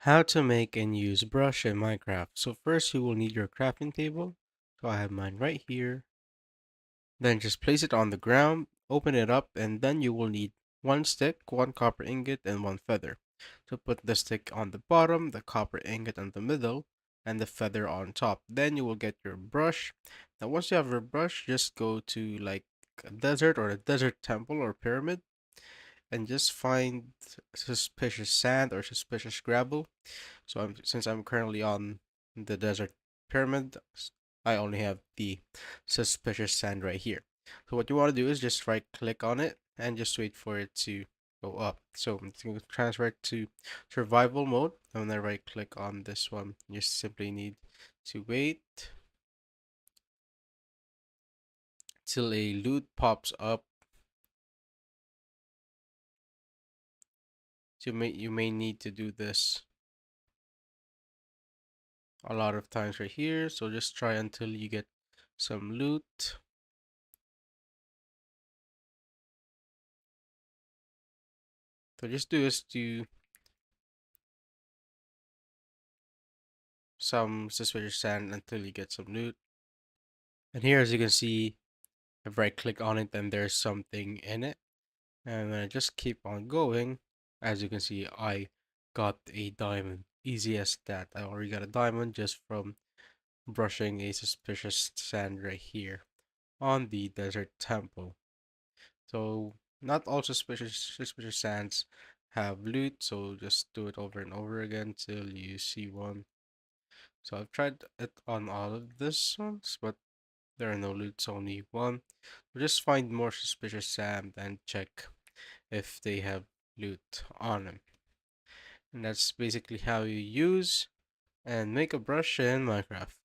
How to make and use brush in Minecraft. So first you will need your crafting table. So I have mine right here. Then just place it on the ground, open it up, and then you will need one stick, one copper ingot, and one feather. So put the stick on the bottom, the copper ingot on the middle, and the feather on top. Then you will get your brush. Now once you have your brush, just go to like a desert or a desert temple or pyramid and just find suspicious sand or suspicious gravel. So since I'm currently on the desert pyramid, I only have the suspicious sand right here. So what you want to do is just right click on it and just wait for it to go up. So I'm going to transfer it to survival mode. And when I right click on this one, you simply need to wait till a loot pops up. So you may need to do this a lot of times right here. So just try until you get some loot. So just do is to some suspicious sand until you get some loot. And here, as you can see, if I click on it, then there's something in it. And then I just keep on going. As you can see, I got a diamond. Easy as that. I already got a diamond just from brushing a suspicious sand right here on the desert temple. So not all suspicious sands have loot, so just do it over and over again till you see one. So I've tried it on all of this ones, but there are no loots, only one. So just find more suspicious sand and check if they have loot on them. And that's basically how you use and make a brush in Minecraft.